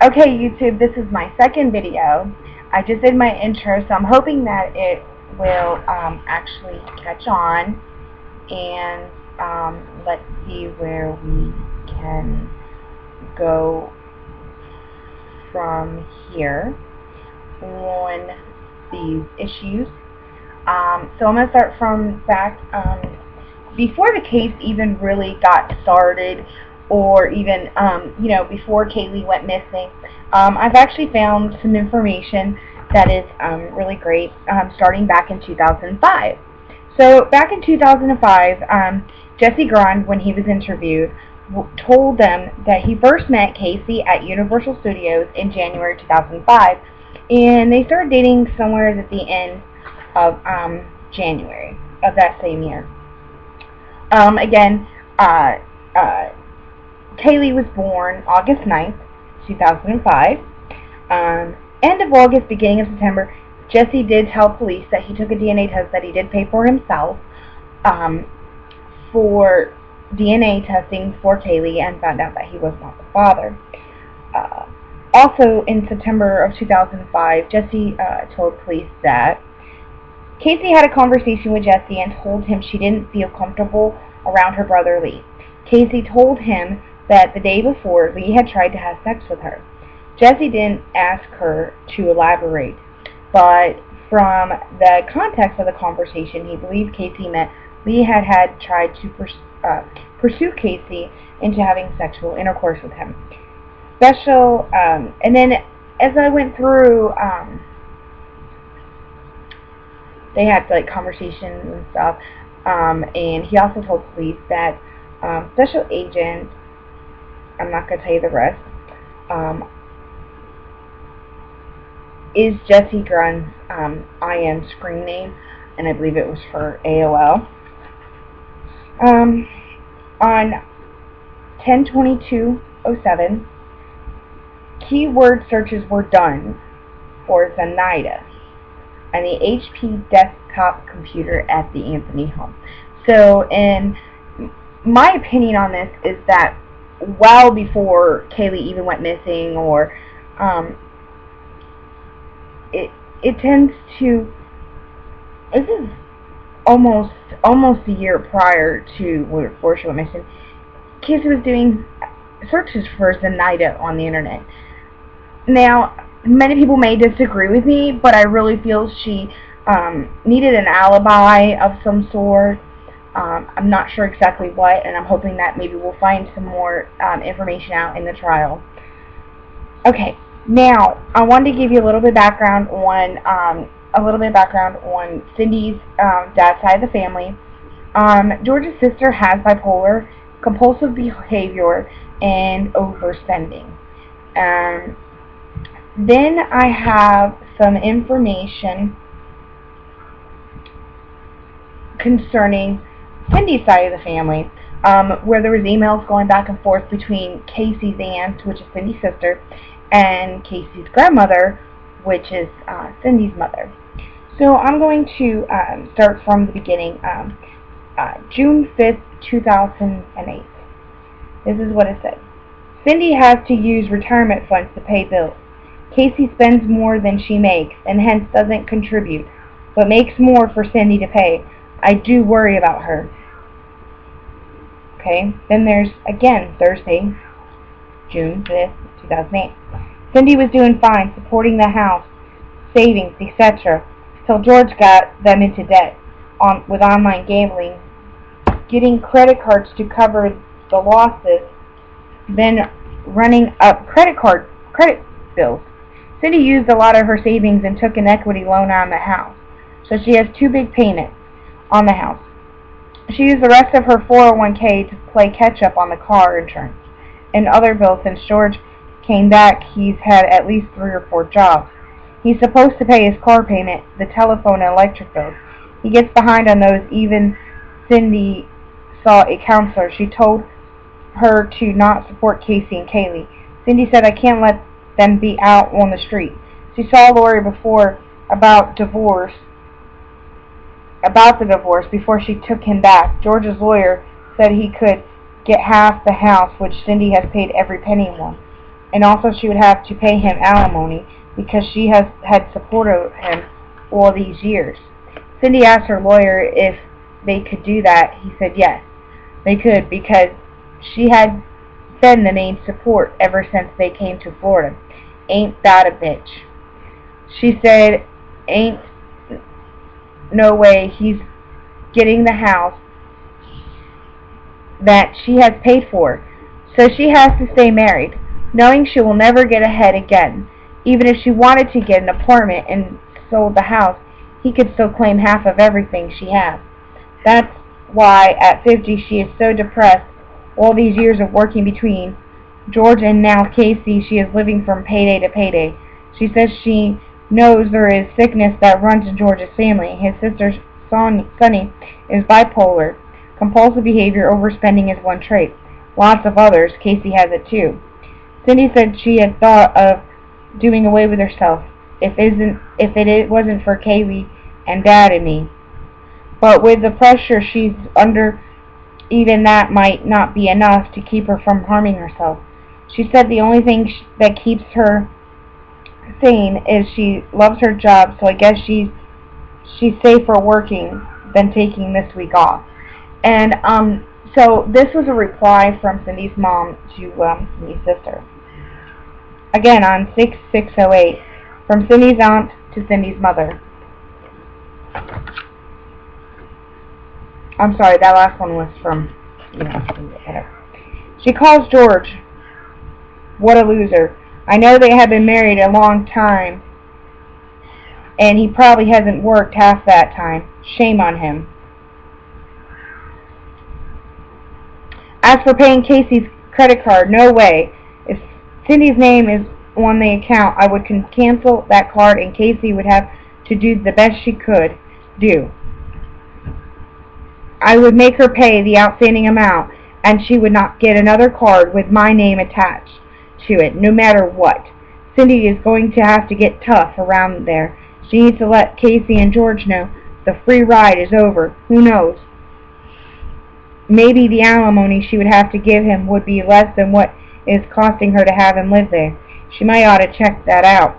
Okay, YouTube, this is my second video. I just did my intro, so I'm hoping that it will actually catch on. And let's see where we can go from here on these issues. So I'm going to start from back before the case even really got started, or even before Kaylee went missing. I've actually found some information that is really great, starting back in 2005. So back in 2005, Jesse Grund, when he was interviewed, told them that he first met Casey at Universal Studios in January 2005, and they started dating somewhere at the end of January of that same year. Again, uh, uh, Kaylee was born August 9th, 2005. End of August, beginning of September, Jesse did tell police that he took a DNA test that he did pay for himself, for DNA testing for Kaylee, and found out that he was not the father. Also, in September of 2005, Jesse told police that Casey had a conversation with Jesse and told him she didn't feel comfortable around her brother Lee. Casey told him that the day before, Lee had tried to have sex with her. Jesse didn't ask her to elaborate, but from the context of the conversation, he believed Casey meant Lee had tried to pursue Casey into having sexual intercourse with him. And then as I went through, they had like conversations and stuff, and he also told police that special agent, I'm not going to tell you the rest, is Jesse Grund's IM screen name, and I believe it was for AOL. On 10/22/07, keyword searches were done for Zenaida and the HP desktop computer at the Anthony home. So, in my opinion on this is that well before Kaylee even went missing, or it tends to. This is almost a year prior to before she went missing. Casey was doing searches for Zenaida on the internet. Now, many people may disagree with me, but I really feel she needed an alibi of some sort. I'm not sure exactly what, and I'm hoping that maybe we'll find some more information out in the trial. Okay, now I wanted to give you a little bit of background on Cindy's dad's side of the family. George's sister has bipolar, compulsive behavior, and overspending. Then I have some information concerning Cindy's side of the family, where there was emails going back and forth between Casey's aunt, which is Cindy's sister, and Casey's grandmother, which is Cindy's mother. So I'm going to start from the beginning. June 5th, 2008. This is what it said. Cindy has to use retirement funds to pay bills. Casey spends more than she makes and hence doesn't contribute, but makes more for Cindy to pay. I do worry about her. Okay, then there's again Thursday, June 5th, 2008. Cindy was doing fine, supporting the house, savings, etc., till George got them into debt with online gambling, getting credit cards to cover the losses, then running up credit bills. Cindy used a lot of her savings and took an equity loan on the house, so she has two big payments on the house. She used the rest of her 401k to play catch-up on the car insurance and other bills. Since George came back, he's had at least 3 or 4 jobs. He's supposed to pay his car payment, the telephone and electric bills. He gets behind on those. Even Cindy saw a counselor. She told her to not support Casey and Kaylee. Cindy said, I can't let them be out on the street. She saw a lawyer before about the divorce before she took him back. George's lawyer said he could get half the house, which Cindy has paid every penny on. and also she would have to pay him alimony because she has had supported him all these years. Cindy asked her lawyer if they could do that. He said yes, they could, because she had been the main support ever since they came to Florida. Ain't that a bitch? She said, ain't no way he's getting the house that she has paid for, so she has to stay married, knowing she will never get ahead again. Even if she wanted to get an apartment and sold the house, he could still claim half of everything she has. That's why at 50 she is so depressed. All these years of working between George and now Casey, she is living from payday to payday. She says she knows there is sickness that runs in George's family. His sister Sonny is bipolar. Compulsive behavior, overspending is one trait. Lots of others. Casey has it too. Cindy said she had thought of doing away with herself if it wasn't for Kaylee and Dad and me. But with the pressure she's under, even that might not be enough to keep her from harming herself. She said the only thing that keeps her sane is she loves her job, so I guess she's safer working than taking this week off. And so this was a reply from Cindy's mom to Cindy's sister. Again, on 6608, from Cindy's aunt to Cindy's mother. I'm sorry, that last one was from, whatever. She calls George, what a loser. I know they have been married a long time, and he probably hasn't worked half that time. Shame on him. As for paying Casey's credit card, no way. If Cindy's name is on the account, I would cancel that card and Casey would have to do the best she could do. I would make her pay the outstanding amount, and she would not get another card with my name attached to it, no matter what. Cindy is going to have to get tough around there. She needs to let Casey and George know the free ride is over. Who knows? Maybe the alimony she would have to give him would be less than what it is costing her to have him live there. She might ought to check that out.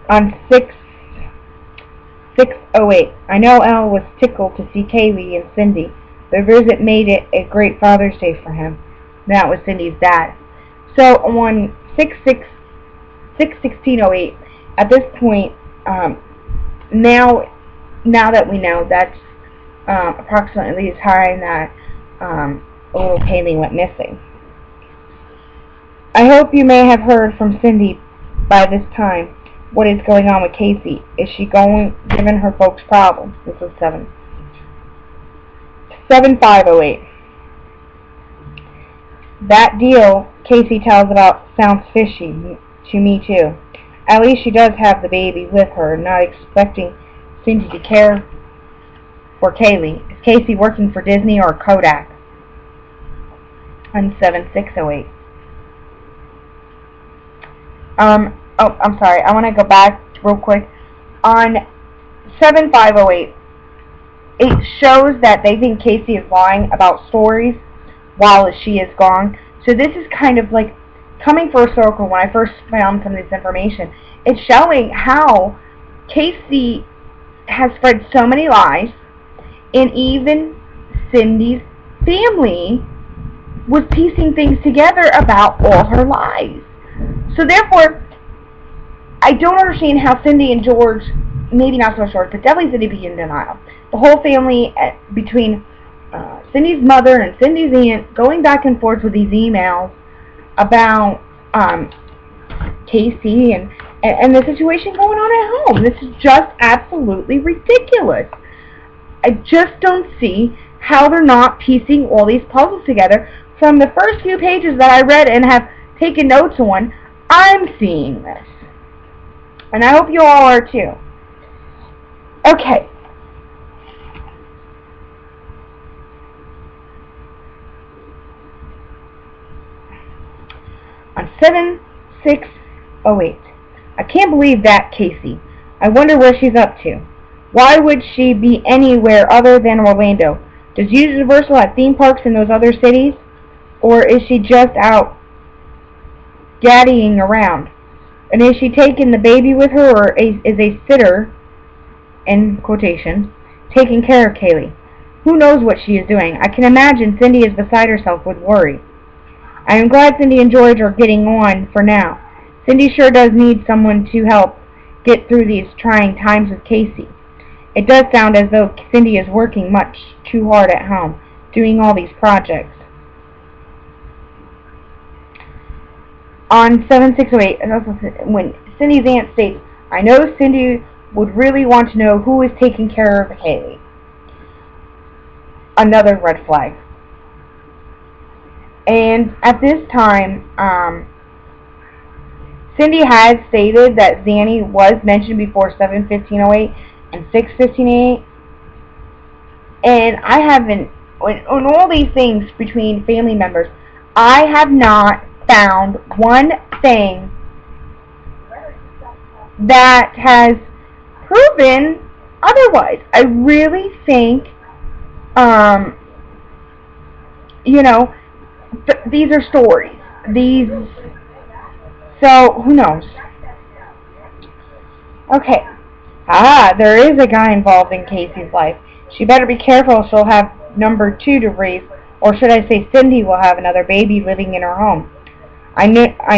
On 608, I know Al was tickled to see Kaylee and Cindy. Their visit made it a great Father's Day for him. That was Cindy's dad. So on 1608, at this point, now that we know that's approximately the time that little Kaylee went missing. I hope you may have heard from Cindy by this time what is going on with Casey. Is she giving her folks problems? This was 7508. That deal Casey tells about sounds fishy to me too. At least she does have the baby with her, not expecting Cindy to care for Kaylee. Is Casey working for Disney or Kodak? On 7608. I'm sorry. I want to go back real quick. On 7508, it shows that they think Casey is lying about stories while she is gone. So this is kind of like coming full circle. When I first found some of this information, it's showing how Casey has spread so many lies, and even Cindy's family was piecing things together about all her lies. So therefore, I don't understand how Cindy and George, maybe not so short, but definitely Cindy, be in denial. The whole family, between Cindy's mother and Cindy's aunt, going back and forth with these emails about Casey and the situation going on at home. This is just absolutely ridiculous. I just don't see how they're not piecing all these puzzles together. From the first few pages that I read and have taken notes on, I'm seeing this. And I hope you all are too. Okay. On 7608. I can't believe that, Casey. I wonder where she's up to. Why would she be anywhere other than Orlando? Does Universal have theme parks in those other cities? Or is she just out gaddying around? And is she taking the baby with her, or is a sitter, in quotation, taking care of Kaylee? Who knows what she is doing? I can imagine Cindy is beside herself with worry. I am glad Cindy and George are getting on for now. Cindy sure does need someone to help get through these trying times with Casey. It does sound as though Cindy is working much too hard at home, doing all these projects. On 7608, when Cindy's aunt states, I know Cindy would really want to know who is taking care of Haley. Another red flag. And at this time, Cindy had stated that Zanny was mentioned before 7:15:08 and 6:15:08. And I haven't, on all these things between family members, I have not found one thing that has proven otherwise. I really think, these are stories. So who knows? Okay. There is a guy involved in Casey's life. She better be careful. She'll have number 2 to raise, or should I say Cindy will have another baby living in her home. I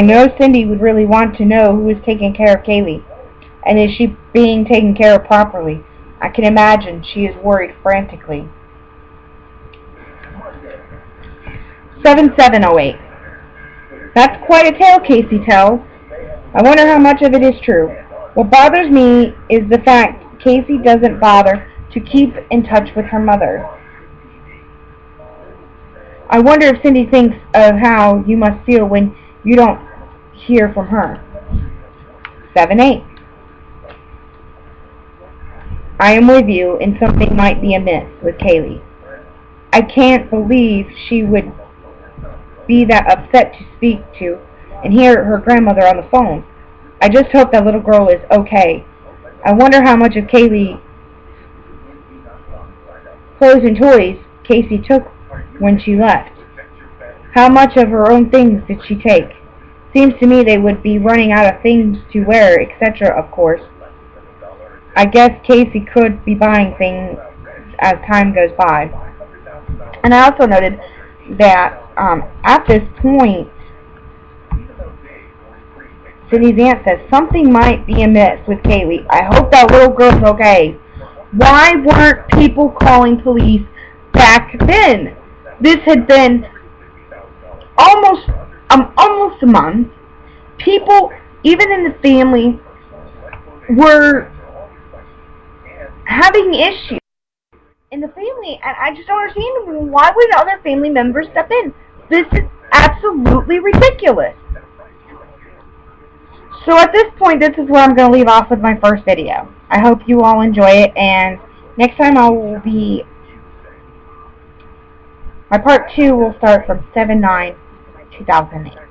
know Cindy would really want to know who is taking care of Kaylee, and is she being taken care of properly. I can imagine she is worried frantically. 7708. That's quite a tale Casey tells. I wonder how much of it is true. What bothers me is the fact Casey doesn't bother to keep in touch with her mother. I wonder if Cindy thinks of how you must feel when you don't hear from her. 7-8. I am with you, and something might be amiss with Kaylee. I can't believe she would be that upset to speak to and hear her grandmother on the phone. I just hope that little girl is okay. I wonder how much of Kaylee's clothes and toys Casey took when she left. How much of her own things did she take? Seems to me they would be running out of things to wear, etc., of course. I guess Casey could be buying things as time goes by. And I also noted that at this point, Cindy's aunt says something might be amiss with Kaylee. I hope that little girl's okay. Why weren't people calling police back then? This had been almost a month. People, even in the family, were having issues in the family, and I just don't understand why would other family members step in. This is absolutely ridiculous. So at this point, this is where I'm going to leave off with my first video. I hope you all enjoy it, and next time my part 2 will start from 7/9/2008.